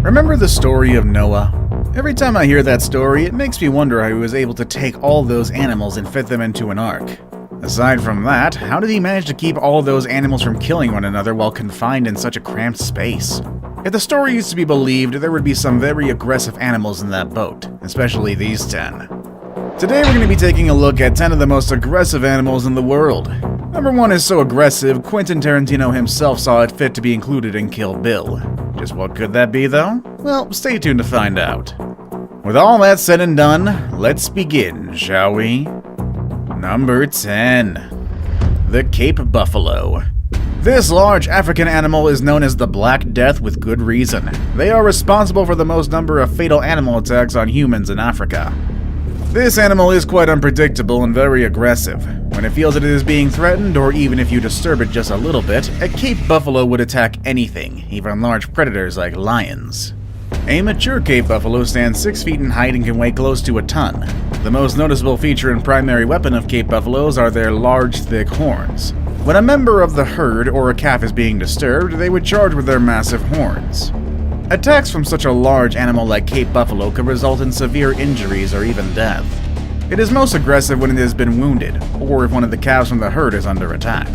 Remember the story of Noah? Every time I hear that story, it makes me wonder how he was able to take all those animals and fit them into an ark. Aside from that, how did he manage to keep all those animals from killing one another while confined in such a cramped space? If the story used to be believed, there would be some very aggressive animals in that boat, especially these 10. Today we're going to be taking a look at 10 of the most aggressive animals in the world. Number 1 is so aggressive, Quentin Tarantino himself saw it fit to be included in Kill Bill. Just what could that be though? Well, stay tuned to find out. With all that said and done, let's begin, shall we? Number 10. The Cape Buffalo. This large African animal is known as the Black Death with good reason. They are responsible for the most number of fatal animal attacks on humans in Africa. This animal is quite unpredictable and very aggressive. When it feels that it is being threatened, or even if you disturb it just a little bit, a Cape Buffalo would attack anything, even large predators like lions. A mature Cape Buffalo stands 6 feet in height and can weigh close to a ton. The most noticeable feature and primary weapon of Cape Buffaloes are their large, thick horns. When a member of the herd or a calf is being disturbed, they would charge with their massive horns. Attacks from such a large animal like Cape Buffalo could result in severe injuries or even death. It is most aggressive when it has been wounded, or if one of the calves from the herd is under attack.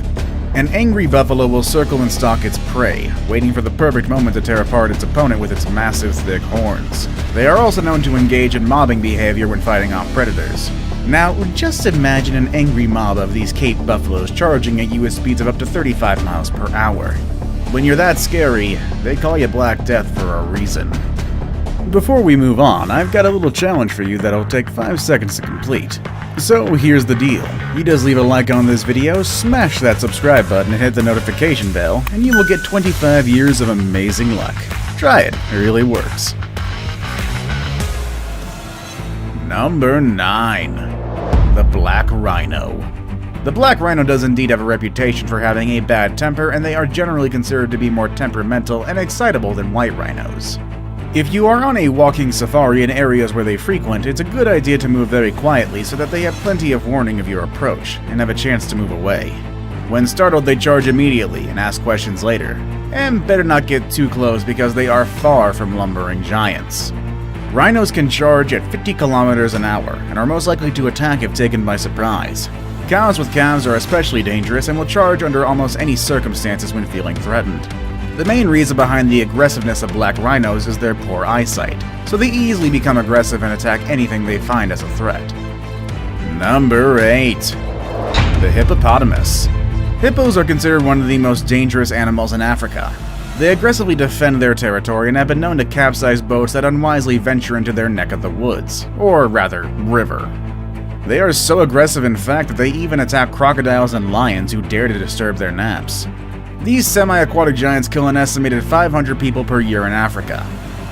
An angry buffalo will circle and stalk its prey, waiting for the perfect moment to tear apart its opponent with its massive, thick horns. They are also known to engage in mobbing behavior when fighting off predators. Now, just imagine an angry mob of these Cape Buffaloes charging at you at speeds of up to 35 miles per hour. When you're that scary, they call you Black Death for a reason. Before we move on, I've got a little challenge for you that'll take 5 seconds to complete. So here's the deal. You just leave a like on this video, smash that subscribe button and hit the notification bell, and you will get 25 years of amazing luck. Try it really works. Number 9. The Black Rhino. The black rhino does indeed have a reputation for having a bad temper, and they are generally considered to be more temperamental and excitable than white rhinos. If you are on a walking safari in areas where they frequent, it's a good idea to move very quietly so that they have plenty of warning of your approach and have a chance to move away. When startled, they charge immediately and ask questions later. And better not get too close because they are far from lumbering giants. Rhinos can charge at 50 kilometers an hour and are most likely to attack if taken by surprise. Cows with calves are especially dangerous and will charge under almost any circumstances when feeling threatened. The main reason behind the aggressiveness of black rhinos is their poor eyesight, so they easily become aggressive and attack anything they find as a threat. Number 8. The Hippopotamus. Hippos are considered one of the most dangerous animals in Africa. They aggressively defend their territory and have been known to capsize boats that unwisely venture into their neck of the woods, or rather, river. They are so aggressive in fact that they even attack crocodiles and lions who dare to disturb their naps. These semi-aquatic giants kill an estimated 500 people per year in Africa.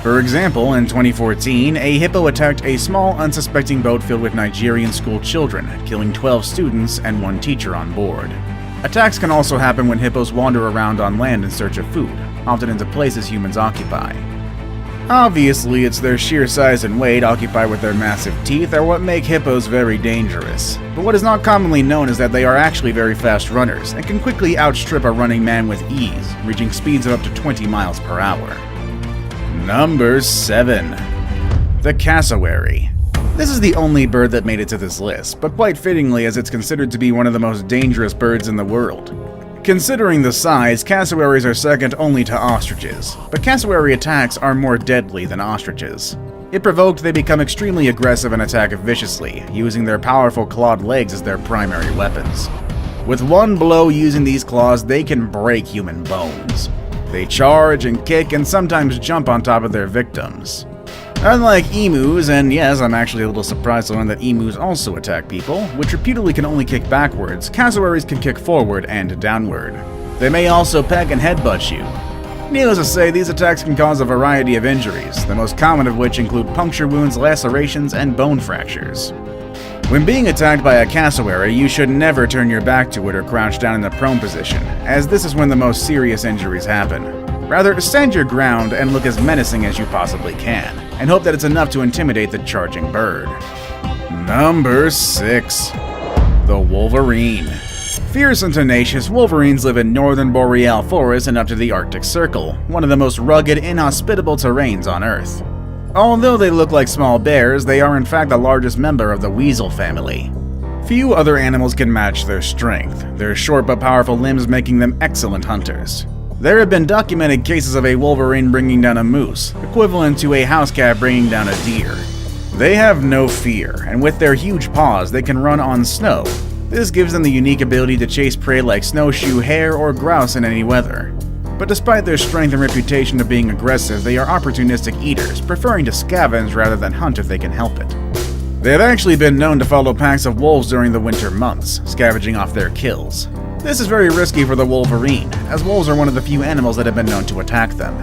For example, in 2014, a hippo attacked a small, unsuspecting boat filled with Nigerian school children, killing 12 students and 1 teacher on board. Attacks can also happen when hippos wander around on land in search of food, often into places humans occupy. Obviously, it's their sheer size and weight, occupied with their massive teeth, are what make hippos very dangerous. But what is not commonly known is that they are actually very fast runners, and can quickly outstrip a running man with ease, reaching speeds of up to 20 miles per hour. Number 7. The Cassowary. This is the only bird that made it to this list, but quite fittingly as it's considered to be one of the most dangerous birds in the world. Considering the size, cassowaries are second only to ostriches, but cassowary attacks are more deadly than ostriches. If provoked, they become extremely aggressive and attack viciously, using their powerful clawed legs as their primary weapons. With one blow using these claws, they can break human bones. They charge and kick and sometimes jump on top of their victims. Unlike emus, and yes, I'm actually a little surprised to learn that emus also attack people, which reputedly can only kick backwards, cassowaries can kick forward and downward. They may also peck and headbutt you. Needless to say, these attacks can cause a variety of injuries, the most common of which include puncture wounds, lacerations, and bone fractures. When being attacked by a cassowary, you should never turn your back to it or crouch down in the prone position, as this is when the most serious injuries happen. Rather, stand your ground and look as menacing as you possibly can, and hope that it's enough to intimidate the charging bird. Number 6. The Wolverine. Fierce and tenacious, wolverines live in northern boreal forests and up to the Arctic Circle, one of the most rugged, inhospitable terrains on Earth. Although they look like small bears, they are in fact the largest member of the weasel family. Few other animals can match their strength, their short but powerful limbs making them excellent hunters. There have been documented cases of a wolverine bringing down a moose, equivalent to a house cat bringing down a deer. They have no fear, and with their huge paws they can run on snow. This gives them the unique ability to chase prey like snowshoe hare or grouse in any weather. But despite their strength and reputation of being aggressive, they are opportunistic eaters, preferring to scavenge rather than hunt if they can help it. They have actually been known to follow packs of wolves during the winter months, scavenging off their kills. This is very risky for the wolverine, as wolves are one of the few animals that have been known to attack them.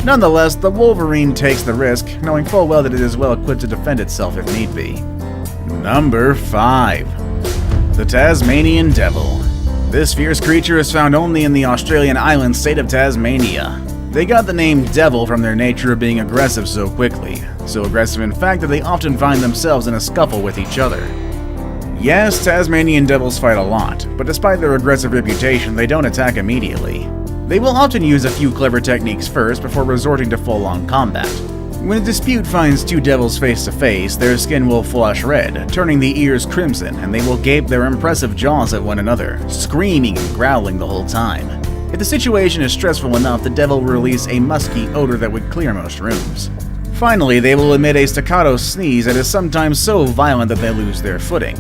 Nonetheless, the wolverine takes the risk, knowing full well that it is well equipped to defend itself if need be. Number 5. The Tasmanian Devil. This fierce creature is found only in the Australian island state of Tasmania. They got the name Devil from their nature of being aggressive so quickly, so aggressive in fact that they often find themselves in a scuffle with each other. Yes, Tasmanian devils fight a lot, but despite their aggressive reputation, they don't attack immediately. They will often use a few clever techniques first before resorting to full-on combat. When a dispute finds two devils face to face, their skin will flush red, turning the ears crimson, and they will gape their impressive jaws at one another, screaming and growling the whole time. If the situation is stressful enough, the devil will release a musky odor that would clear most rooms. Finally, they will emit a staccato sneeze that is sometimes so violent that they lose their footing.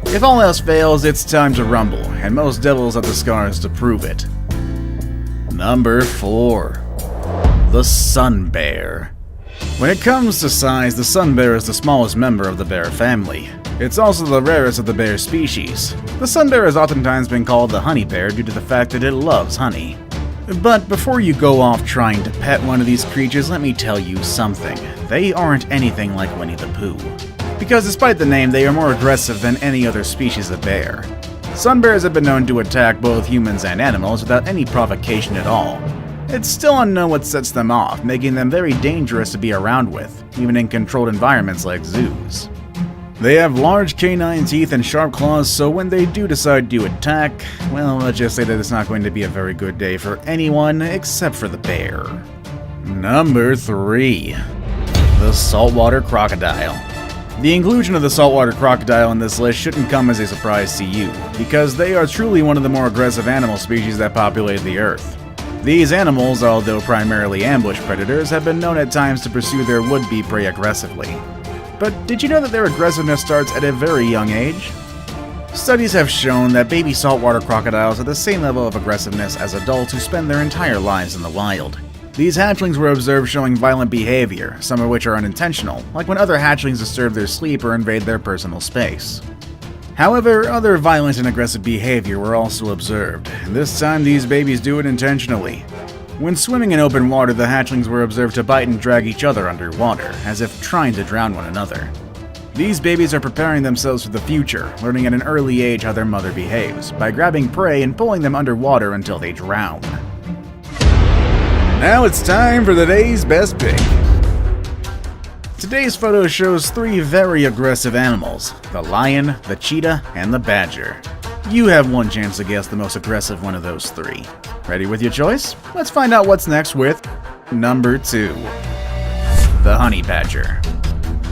If all else fails, it's time to rumble, and most devils have the scars to prove it. Number 4. The Sun Bear. When it comes to size, the sun bear is the smallest member of the bear family. It's also the rarest of the bear species. The sun bear has oftentimes been called the honey bear due to the fact that it loves honey. But before you go off trying to pet one of these creatures, let me tell you something. They aren't anything like Winnie the Pooh. Because despite the name, they are more aggressive than any other species of bear. Sun bears have been known to attack both humans and animals without any provocation at all. It's still unknown what sets them off, making them very dangerous to be around with, even in controlled environments like zoos. They have large canine teeth and sharp claws, so when they do decide to attack, well, let's just say that it's not going to be a very good day for anyone except for the bear. Number 3. The Saltwater Crocodile. The inclusion of the saltwater crocodile in this list shouldn't come as a surprise to you, because they are truly one of the more aggressive animal species that populate the Earth. These animals, although primarily ambush predators, have been known at times to pursue their would-be prey aggressively. But did you know that their aggressiveness starts at a very young age? Studies have shown that baby saltwater crocodiles have the same level of aggressiveness as adults who spend their entire lives in the wild. These hatchlings were observed showing violent behavior, some of which are unintentional, like when other hatchlings disturb their sleep or invade their personal space. However, other violent and aggressive behavior were also observed, and this time these babies do it intentionally. When swimming in open water, the hatchlings were observed to bite and drag each other underwater, as if trying to drown one another. These babies are preparing themselves for the future, learning at an early age how their mother behaves, by grabbing prey and pulling them underwater until they drown. Now it's time for the day's best pick. Today's photo shows 3 very aggressive animals: the lion, the cheetah, and the badger. You have one chance to guess the most aggressive one of those 3. Ready with your choice? Let's find out what's next with number 2. The honey badger.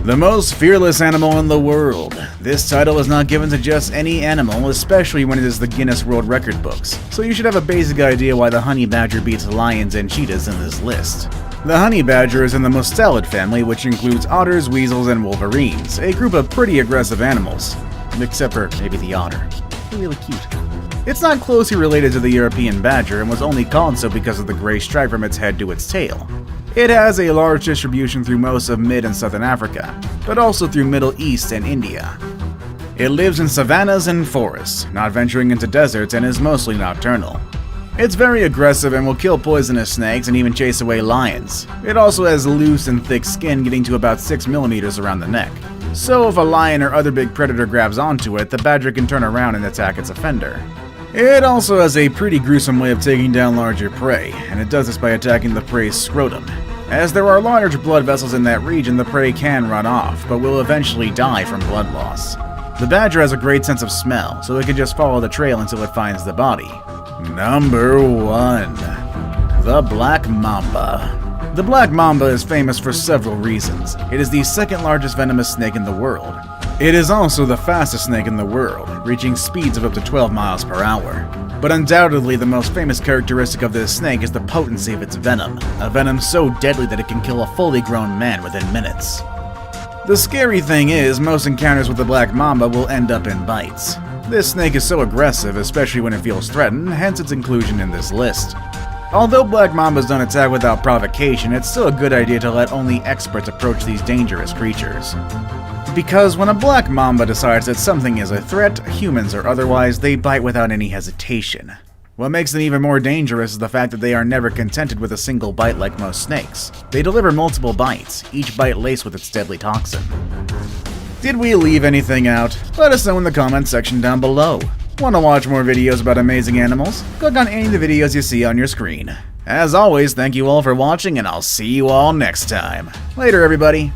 The most fearless animal in the world. This title is not given to just any animal, especially when it is the Guinness World Record books, so you should have a basic idea why the honey badger beats lions and cheetahs in this list. The honey badger is in the mustelid family, which includes otters, weasels, and wolverines, a group of pretty aggressive animals. Except for maybe the otter. They're really cute. It's not closely related to the European badger and was only called so because of the gray stripe from its head to its tail. It has a large distribution through most of Mid and Southern Africa, but also through Middle East and India. It lives in savannas and forests, not venturing into deserts, and is mostly nocturnal. It's very aggressive and will kill poisonous snakes and even chase away lions. It also has loose and thick skin getting to about 6 millimeters around the neck. So if a lion or other big predator grabs onto it, the badger can turn around and attack its offender. It also has a pretty gruesome way of taking down larger prey, and it does this by attacking the prey's scrotum. As there are large blood vessels in that region, the prey can run off, but will eventually die from blood loss. The badger has a great sense of smell, so it can just follow the trail until it finds the body. Number 1. The Black Mamba. The Black Mamba is famous for several reasons. It is the second largest venomous snake in the world. It is also the fastest snake in the world, reaching speeds of up to 12 miles per hour. But undoubtedly the most famous characteristic of this snake is the potency of its venom, a venom so deadly that it can kill a fully grown man within minutes. The scary thing is, most encounters with the Black Mamba will end up in bites. This snake is so aggressive, especially when it feels threatened, hence its inclusion in this list. Although Black Mambas don't attack without provocation, it's still a good idea to let only experts approach these dangerous creatures. Because when a Black Mamba decides that something is a threat, humans or otherwise, they bite without any hesitation. What makes them even more dangerous is the fact that they are never contented with a single bite like most snakes. They deliver multiple bites, each bite laced with its deadly toxin. Did we leave anything out? Let us know in the comments section down below. Want to watch more videos about amazing animals? Click on any of the videos you see on your screen. As always, thank you all for watching, and I'll see you all next time. Later, everybody.